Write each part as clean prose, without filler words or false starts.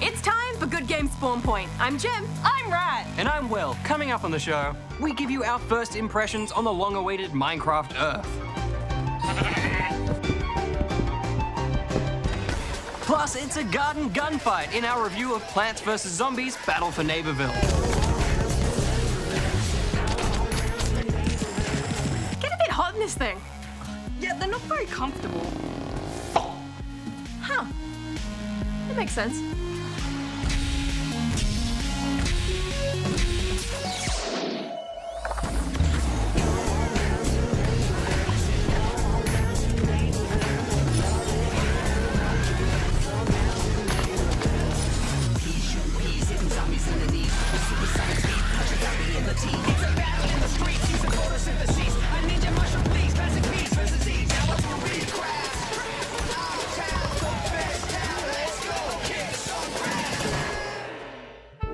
It's time for Good Game Spawn Point. I'm Jim. I'm Rat. And I'm Will. Coming up on the show, we give you our first impressions on the long-awaited Minecraft Earth. Plus, it's a garden gunfight in our review of Plants vs. Zombies Battle for Neighbourville. Get a bit hot in this thing. Yeah, they're not very comfortable. Huh. That makes sense.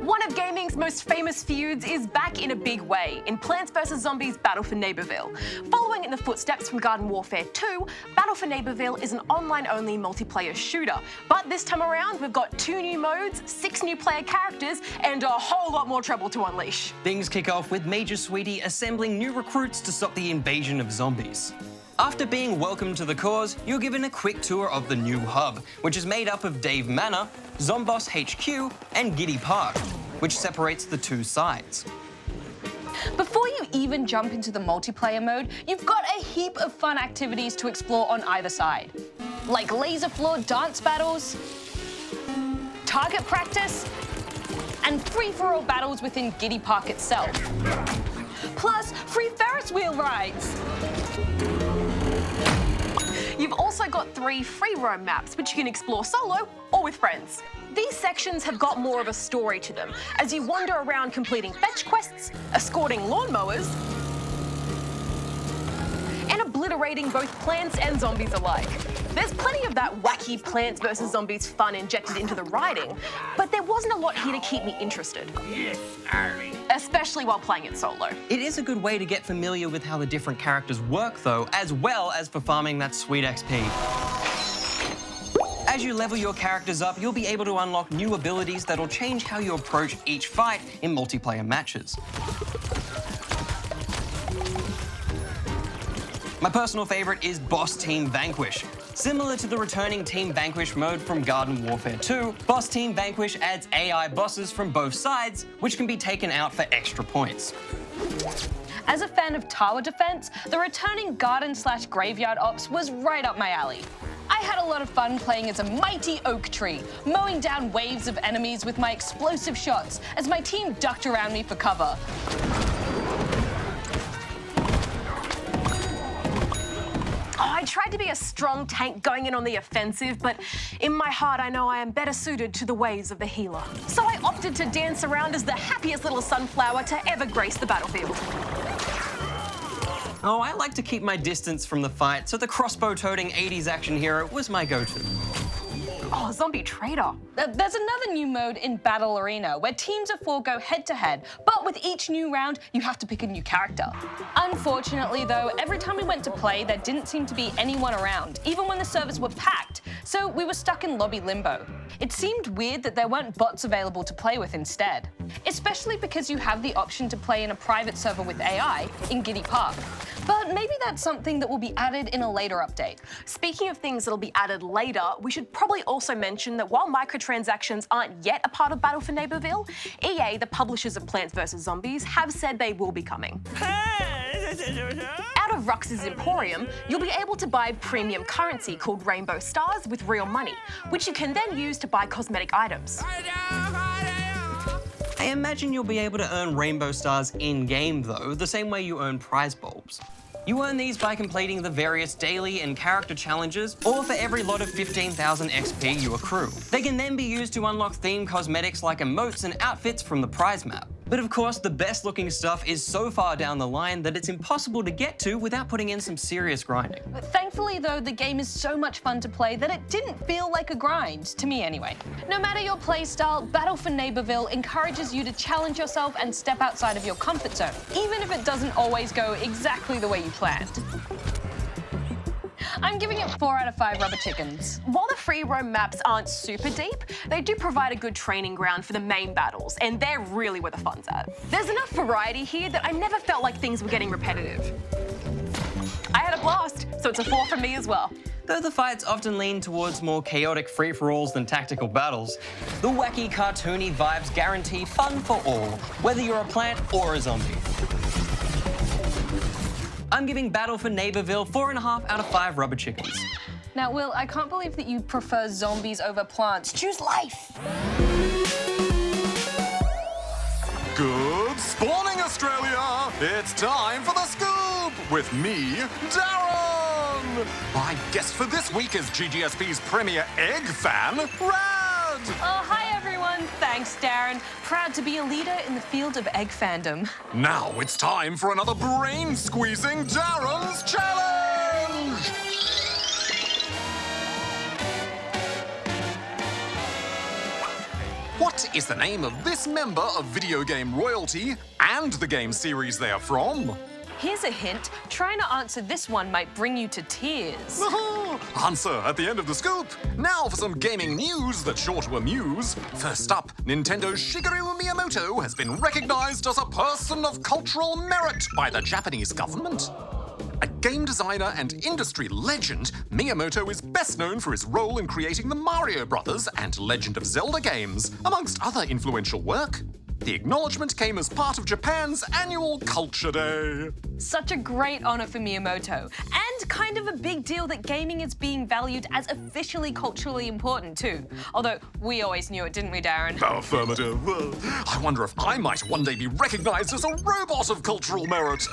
One of gaming's most famous feuds is back in a big way in Plants vs. Zombies Battle for Neighbourville. Following in the footsteps from Garden Warfare 2, Battle for Neighbourville is an online-only multiplayer shooter. But this time around, we've got 2 new modes, 6 new player characters, and a whole lot more trouble to unleash. Things kick off with Major Sweetie assembling new recruits to stop the invasion of zombies. After being welcomed to the cause, you're given a quick tour of the new hub, which is made up of Dave Manor, Zomboss HQ, and Giddy Park, which separates the 2 sides. Before you even jump into the multiplayer mode, you've got a heap of fun activities to explore on either side. Like laser floor dance battles, target practice, and free-for-all battles within Giddy Park itself. Plus, free Ferris wheel rides. You've also got 3 free roam maps, which you can explore solo or with friends. These sections have got more of a story to them, as you wander around completing fetch quests, escorting lawnmowers, and obliterating both plants and zombies alike. There's plenty of that wacky Plants vs. Zombies fun injected into the writing, but there wasn't a lot here to keep me interested. Yes, Arlie. Especially while playing it solo. It is a good way to get familiar with how the different characters work, though, as well as for farming that sweet XP. As you level your characters up, you'll be able to unlock new abilities that'll change how you approach each fight in multiplayer matches. My personal favorite is Boss Team Vanquish. Similar to the returning Team Vanquish mode from Garden Warfare 2, Boss Team Vanquish adds AI bosses from both sides, which can be taken out for extra points. As a fan of tower defense, the returning garden/graveyard ops was right up my alley. I had a lot of fun playing as a mighty oak tree, mowing down waves of enemies with my explosive shots as my team ducked around me for cover. I tried to be a strong tank going in on the offensive, but in my heart I know I am better suited to the ways of the healer. So I opted to dance around as the happiest little sunflower to ever grace the battlefield. Oh, I like to keep my distance from the fight, so the crossbow-toting 80s action hero was my go-to. Oh, zombie traitor. There's another new mode in Battle Arena where teams of 4 go head-to-head, but with each new round, you have to pick a new character. Unfortunately, though, every time we went to play, there didn't seem to be anyone around, even when the servers were packed, so we were stuck in lobby limbo. It seemed weird that there weren't bots available to play with instead, especially because you have the option to play in a private server with AI in Giddy Park. But maybe that's something that will be added in a later update. Speaking of things that'll be added later, we should probably also mention that while microtransactions aren't yet a part of Battle for Neighbourville, EA, the publishers of Plants vs. Zombies, have said they will be coming. Out of Rux's Emporium, you'll be able to buy premium currency called Rainbow Stars with real money, which you can then use to buy cosmetic items. I imagine you'll be able to earn rainbow stars in-game, though, the same way you earn prize bulbs. You earn these by completing the various daily and character challenges, or for every lot of 15,000 XP you accrue. They can then be used to unlock themed cosmetics like emotes and outfits from the prize map. But of course, the best looking stuff is so far down the line that it's impossible to get to without putting in some serious grinding. Thankfully, though, the game is so much fun to play that it didn't feel like a grind, to me anyway. No matter your playstyle, Battle for Neighbourville encourages you to challenge yourself and step outside of your comfort zone, even if it doesn't always go exactly the way you planned. I'm giving it 4 out of 5 rubber chickens. While the free roam maps aren't super deep, they do provide a good training ground for the main battles, and they're really where the fun's at. There's enough variety here that I never felt like things were getting repetitive. I had a blast, so it's a 4 from me as well. Though the fights often lean towards more chaotic free-for-alls than tactical battles, the wacky, cartoony vibes guarantee fun for all, whether you're a plant or a zombie. I'm giving Battle for Neighbourville 4.5 out of 5 rubber chickens. Now, Will, I can't believe that you prefer zombies over plants. Choose life. Good spawning, Australia! It's time for the scoop with me, Darren! My guest for this week is GGSP's premier egg fan, Rad! Oh, hi, everyone. Thanks, Darren. Proud to be a leader in the field of egg fandom. Now it's time for another brain-squeezing Darren's Challenge! What is the name of this member of video game royalty and the game series they are from? Here's a hint. Trying to answer this one might bring you to tears. Answer at the end of the scoop. Now for some gaming news that's sure to amuse. First up, Nintendo's Shigeru Miyamoto has been recognized as a person of cultural merit by the Japanese government. A game designer and industry legend, Miyamoto is best known for his role in creating the Mario Brothers and Legend of Zelda games, amongst other influential work. The acknowledgement came as part of Japan's annual Culture Day. Such a great honor for Miyamoto, and kind of a big deal that gaming is being valued as officially culturally important too. Although we always knew it, didn't we, Darren? Affirmative. I wonder if I might one day be recognized as a robot of cultural merit.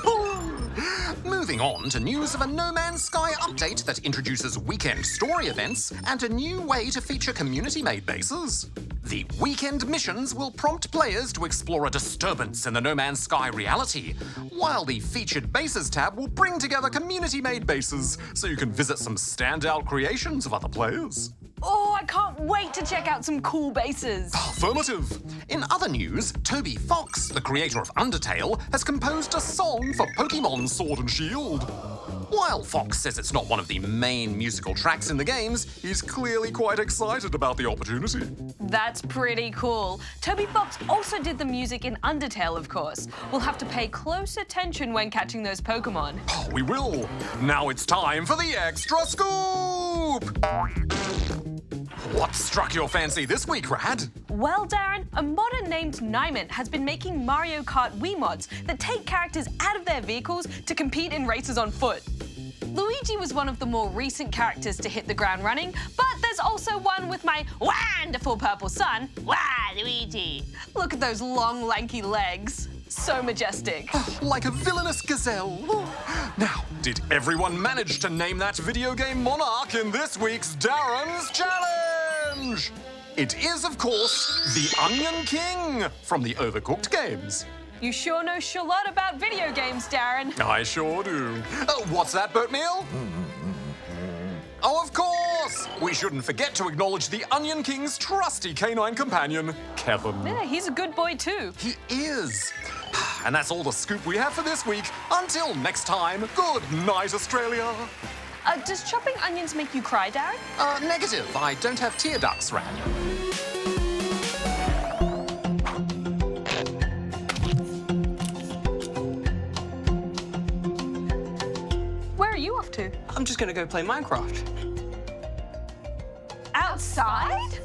Moving on to news of a No Man's Sky update that introduces weekend story events and a new way to feature community-made bases. The weekend missions will prompt players to explore a disturbance in the No Man's Sky reality, while the Featured Bases tab will bring together community-made bases so you can visit some standout creations of other players. Oh, I can't wait to check out some cool bases. Affirmative. In other news, Toby Fox, the creator of Undertale, has composed a song for Pokemon Sword and Shield. While Fox says it's not one of the main musical tracks in the games, he's clearly quite excited about the opportunity. That's pretty cool. Toby Fox also did the music in Undertale, of course. We'll have to pay close attention when catching those Pokemon. Oh, we will. Now it's time for the Extra Scoop! What struck your fancy this week, Rad? Well, Darren, a modder named Nyman has been making Mario Kart Wii mods that take characters out of their vehicles to compete in races on foot. Luigi was one of the more recent characters to hit the ground running, but there's also one with my wonderful purple son, Luigi. Look at those long, lanky legs. So majestic. Like a villainous gazelle. Now, did everyone manage to name that video game monarch in this week's Darren's Challenge? It is, of course, the Onion King from the Overcooked games. You sure know a lot about video games, Darren. I sure do. What's that, Boatmeal? Oh, of course! We shouldn't forget to acknowledge the Onion King's trusty canine companion, Kevin. Yeah, he's a good boy too. He is. And that's all the scoop we have for this week. Until next time, good night, Australia. Does chopping onions make you cry, Darren? Negative. I don't have tear ducts, Rad. Where are you off to? I'm just gonna go play Minecraft. Outside?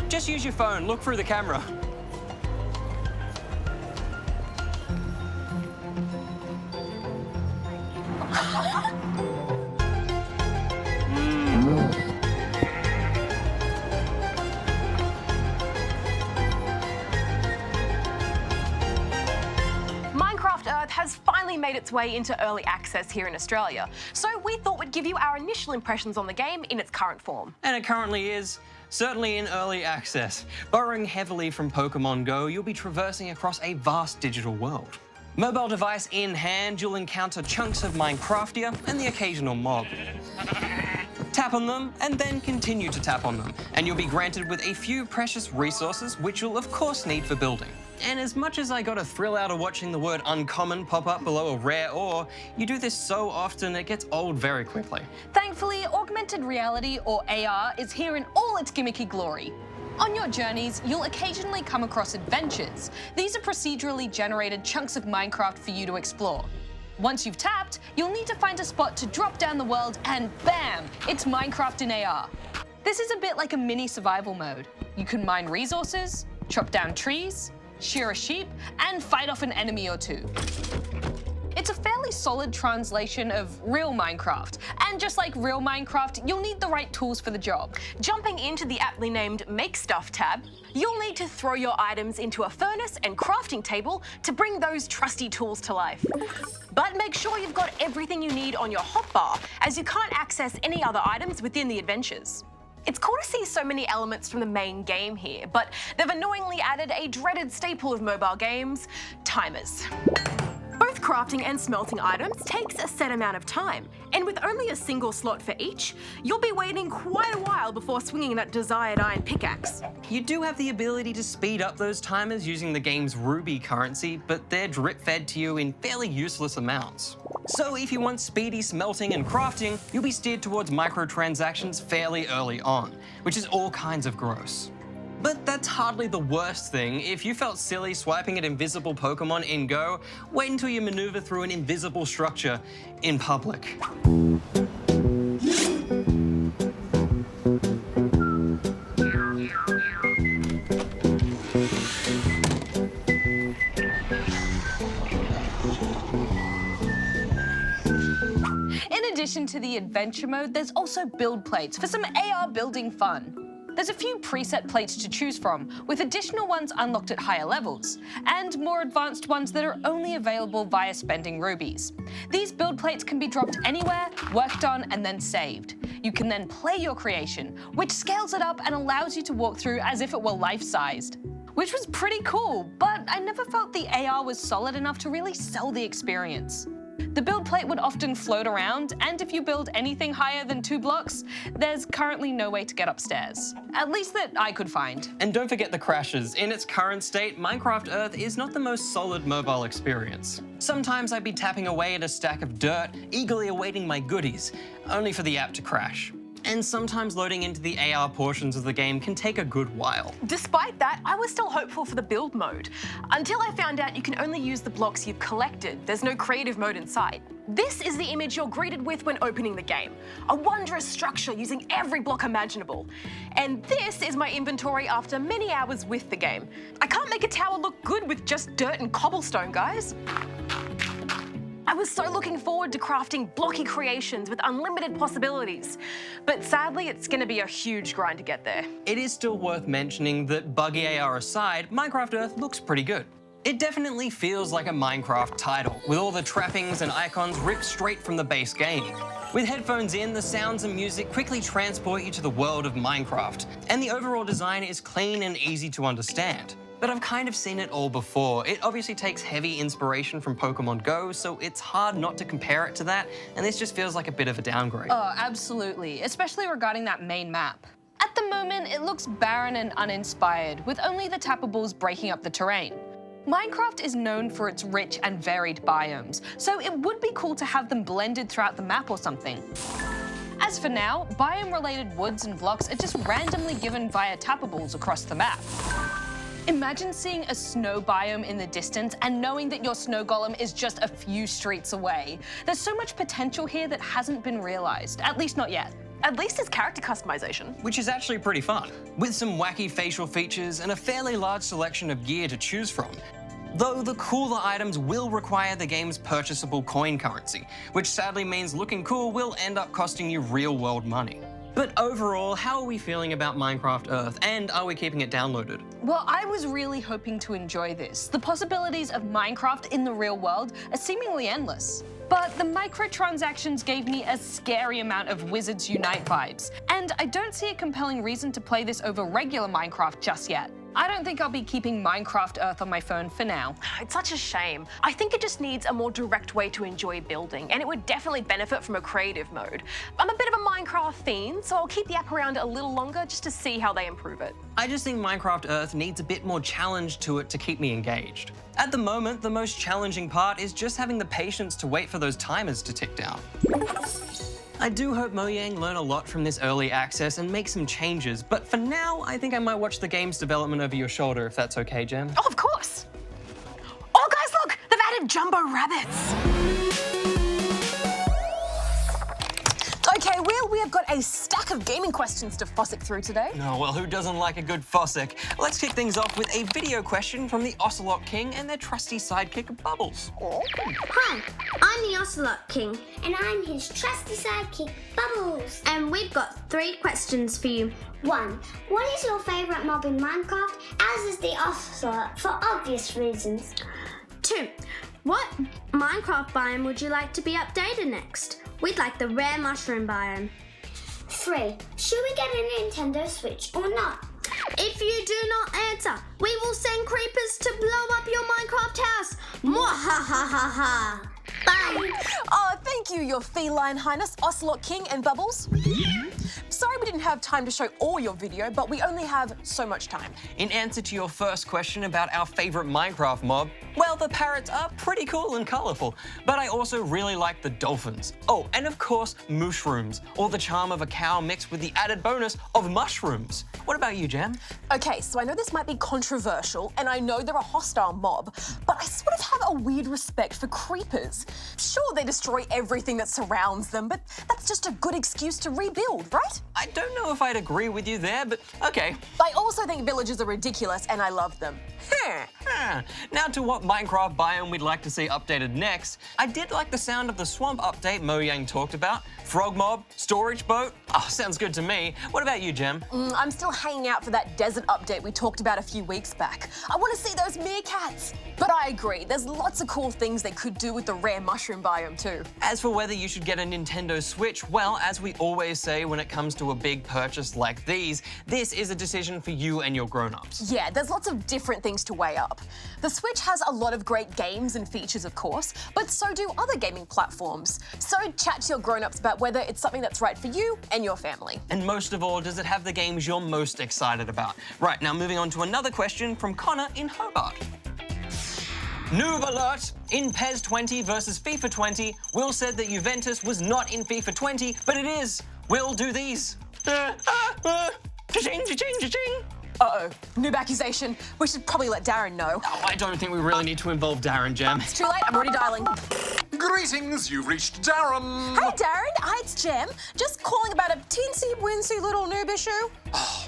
Just use your phone, look through the camera. Minecraft Earth has finally made its way into early access here in Australia, so we thought we'd give you our initial impressions on the game in its current form. And it currently is. Certainly in early access. Borrowing heavily from Pokemon Go, you'll be traversing across a vast digital world. Mobile device in hand, you'll encounter chunks of Minecraftia and the occasional mob. Tap on them, and then continue to tap on them, and you'll be granted with a few precious resources which you'll of course need for building. And as much as I got a thrill out of watching the word uncommon pop up below a rare ore, you do this so often it gets old very quickly. Thankfully, augmented reality, or AR, is here in all its gimmicky glory. On your journeys, you'll occasionally come across adventures. These are procedurally generated chunks of Minecraft for you to explore. Once you've tapped, you'll need to find a spot to drop down the world and bam, it's Minecraft in AR. This is a bit like a mini survival mode. You can mine resources, chop down trees, shear a sheep, and fight off an enemy or two. It's a fairly solid translation of real Minecraft, and just like real Minecraft, you'll need the right tools for the job. Jumping into the aptly named Make Stuff tab, you'll need to throw your items into a furnace and crafting table to bring those trusty tools to life. But make sure you've got everything you need on your hotbar, as you can't access any other items within the adventures. It's cool to see so many elements from the main game here, but they've annoyingly added a dreaded staple of mobile games, timers. Both crafting and smelting items takes a set amount of time, and with only a single slot for each, you'll be waiting quite a while before swinging that desired iron pickaxe. You do have the ability to speed up those timers using the game's Ruby currency, but they're drip-fed to you in fairly useless amounts. So if you want speedy smelting and crafting, you'll be steered towards microtransactions fairly early on, which is all kinds of gross. But that's hardly the worst thing. If you felt silly swiping at invisible Pokemon in Go, wait until you maneuver through an invisible structure in public. In addition to the adventure mode, there's also build plates for some AR building fun. There's a few preset plates to choose from, with additional ones unlocked at higher levels, and more advanced ones that are only available via spending rubies. These build plates can be dropped anywhere, worked on, and then saved. You can then play your creation, which scales it up and allows you to walk through as if it were life-sized. Which was pretty cool, but I never felt the AR was solid enough to really sell the experience. The build plate would often float around, and if you build anything higher than 2 blocks, there's currently no way to get upstairs. At least that I could find. And don't forget the crashes. In its current state, Minecraft Earth is not the most solid mobile experience. Sometimes I'd be tapping away at a stack of dirt, eagerly awaiting my goodies, only for the app to crash. And sometimes loading into the AR portions of the game can take a good while. Despite that, I was still hopeful for the build mode, until I found out you can only use the blocks you've collected. There's no creative mode in sight. This is the image you're greeted with when opening the game. A wondrous structure using every block imaginable. And this is my inventory after many hours with the game. I can't make a tower look good with just dirt and cobblestone, guys. I was so looking forward to crafting blocky creations with unlimited possibilities, but sadly it's going to be a huge grind to get there. It is still worth mentioning that buggy AR aside, Minecraft Earth looks pretty good. It definitely feels like a Minecraft title, with all the trappings and icons ripped straight from the base game. With headphones in, the sounds and music quickly transport you to the world of Minecraft, and the overall design is clean and easy to understand. But I've kind of seen it all before. It obviously takes heavy inspiration from Pokemon Go, so it's hard not to compare it to that, and this just feels like a bit of a downgrade. Oh, absolutely, especially regarding that main map. At the moment, it looks barren and uninspired, with only the tappables breaking up the terrain. Minecraft is known for its rich and varied biomes, so it would be cool to have them blended throughout the map or something. As for now, biome-related woods and blocks are just randomly given via tappables across the map. Imagine seeing a snow biome in the distance and knowing that your snow golem is just a few streets away. There's so much potential here that hasn't been realized, at least not yet. At least it's character customization. Which is actually pretty fun, with some wacky facial features and a fairly large selection of gear to choose from. Though the cooler items will require the game's purchasable coin currency, which sadly means looking cool will end up costing you real-world money. But overall, how are we feeling about Minecraft Earth, and are we keeping it downloaded? Well, I was really hoping to enjoy this. The possibilities of Minecraft in the real world are seemingly endless. But the microtransactions gave me a scary amount of Wizards Unite vibes, and I don't see a compelling reason to play this over regular Minecraft just yet. I don't think I'll be keeping Minecraft Earth on my phone for now. It's such a shame. I think it just needs a more direct way to enjoy building, and it would definitely benefit from a creative mode. I'm a bit of a Minecraft fiend, so I'll keep the app around a little longer just to see how they improve it. I just think Minecraft Earth needs a bit more challenge to it to keep me engaged. At the moment, the most challenging part is just having the patience to wait for those timers to tick down. I do hope Mojang learn a lot from this early access and make some changes, but for now, I think I might watch the game's development over your shoulder, if that's okay, Jem. Oh, of course. Oh, guys, look! They've added jumbo rabbits. Okay, Will, we have got a stack of gaming questions to fossick through today. No, well, who doesn't like a good fossick? Let's kick things off with a video question from the Ocelot King and their trusty sidekick, Bubbles. Hi, I'm the Ocelot King, and I'm his trusty sidekick, Bubbles. And we've got 3 questions for you. 1. What is your favourite mob in Minecraft, as is the Ocelot, for obvious reasons? 2. What Minecraft biome would you like to be updated next? We'd like the rare mushroom biome. 3. Should we get a Nintendo Switch or not? If you do not answer, we will send creepers to blow up your Minecraft house. Mwahahaha. Bye. Oh, thank you, Your Feline Highness, Ocelot King and Bubbles. Sorry we didn't have time to show all your video, but we only have so much time. In answer to your first question about our favourite Minecraft mob, well, the parrots are pretty cool and colourful, but I also really like the dolphins. Oh, and of course, mushrooms, or the charm of a cow mixed with the added bonus of mushrooms. What about you, Jem? Okay, so I know this might be controversial, and I know they're a hostile mob, but I sort of have a weird respect for creepers. Sure, they destroy everything that surrounds them, but that's just a good excuse to rebuild, right? I don't know if I'd agree with you there, but okay. I also think villagers are ridiculous, and I love them. Now to what Minecraft biome we'd like to see updated next. I did like the sound of the swamp update Mojang talked about. Frog mob, storage boat. Oh, sounds good to me. What about you, Jem? I'm still hanging out for that desert update we talked about a few weeks back. I want to see those meerkats. But I agree, there's lots of cool things they could do with the rare mushroom biome too. As for whether you should get a Nintendo Switch, well, as we always say when it comes to a big purchase like these, this is a decision for you and your grown-ups. Yeah, there's lots of different things to weigh up. The Switch has a lot of great games and features, of course, but so do other gaming platforms. So chat to your grown-ups about whether it's something that's right for you and your family. And most of all, does it have the games you're most excited about? Right, now moving on to another question from Connor in Hobart. Noob alert! In PES 20 versus FIFA 20, Will said that Juventus was not in FIFA 20, but it is. Will, do these. Cha-ching, cha-ching, cha-ching. Uh-oh, noob accusation. We should probably let Darren know. Oh, I don't think we really need to involve Darren, Jem. It's too late, I'm already dialing. Greetings, you've reached Darren. Hey Darren, hi, it's Jem. Just calling about a teensy-weensy little noob issue.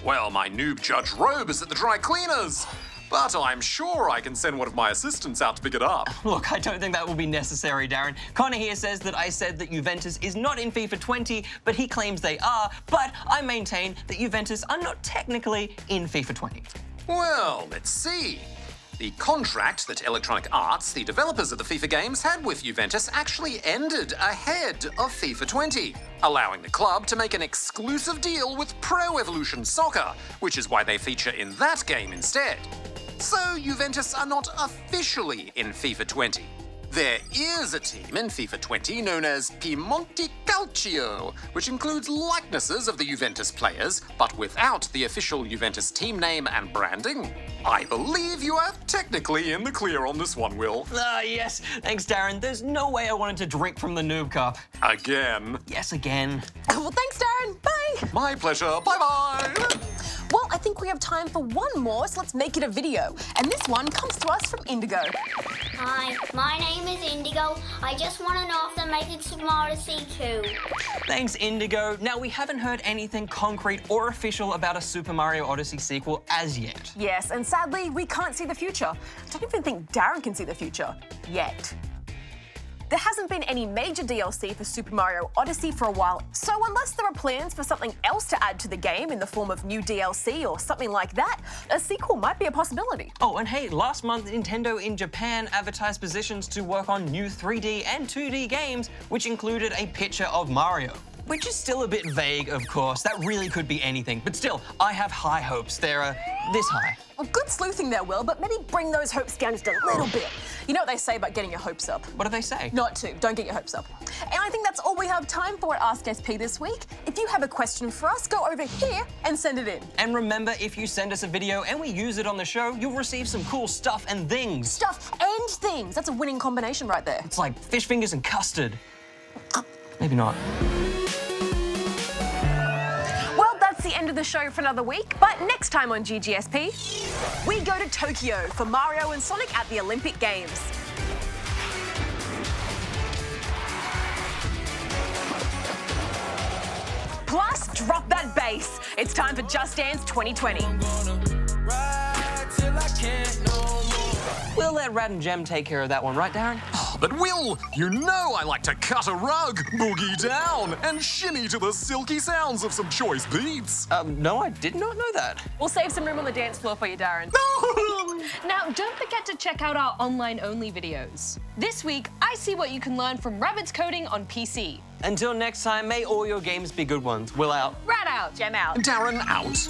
Well, my noob judge robe is at the dry cleaners. But I'm sure I can send one of my assistants out to pick it up. Look, I don't think that will be necessary, Darren. Connor here says that I said that Juventus is not in FIFA 20, but he claims they are, but I maintain that Juventus are not technically in FIFA 20. Well, let's see. The contract that Electronic Arts, the developers of the FIFA games, had with Juventus actually ended ahead of FIFA 20, allowing the club to make an exclusive deal with Pro Evolution Soccer, which is why they feature in that game instead. So Juventus are not officially in FIFA 20. There is a team in FIFA 20 known as Piemonte Calcio, which includes likenesses of the Juventus players, but without the official Juventus team name and branding. I believe you are technically in the clear on this one, Will. Ah, yes. Thanks, Darren. There's no way I wanted to drink from the noob cup. Again. Yes, again. Well, thanks, Darren. Bye. My pleasure. Bye-bye. Well, I think we have time for one more, so let's make it a video. And this one comes to us from Indigo. Hi, my name is Indigo. I just want to know if they're making Super Mario Odyssey 2. Thanks, Indigo. Now, we haven't heard anything concrete or official about a Super Mario Odyssey sequel as yet. Yes, and sadly, we can't see the future. I don't even think Darren can see the future. Yet. There hasn't been any major DLC for Super Mario Odyssey for a while, so unless there are plans for something else to add to the game in the form of new DLC or something like that, a sequel might be a possibility. Oh, and hey, last month Nintendo in Japan advertised positions to work on new 3D and 2D games, which included a picture of Mario. Which is still a bit vague, of course. That really could be anything. But still, I have high hopes. They're this high. Well, good sleuthing there, Will, but maybe bring those hopes down just a little bit. You know what they say about getting your hopes up? What do they say? Not to. Don't get your hopes up. And I think that's all we have time for at Ask SP this week. If you have a question for us, go over here and send it in. And remember, if you send us a video and we use it on the show, you'll receive some cool stuff and things. Stuff and things. That's a winning combination right there. It's like fish fingers and custard. Maybe not. Well, that's the end of the show for another week, but next time on GGSP, we go to Tokyo for Mario and Sonic at the Olympic Games. Plus, drop that bass. It's time for Just Dance 2020. We'll let Rad and Gem take care of that one, right, Darren? But Will, you know I like to cut a rug, boogie down, and shimmy to the silky sounds of some choice beats. No, I did not know that. We'll save some room on the dance floor for you, Darren. Now, don't forget to check out our online-only videos. This week, I see what you can learn from Rabbit's coding on PC. Until next time, may all your games be good ones. Will out. Rat out, Gem out. Darren out.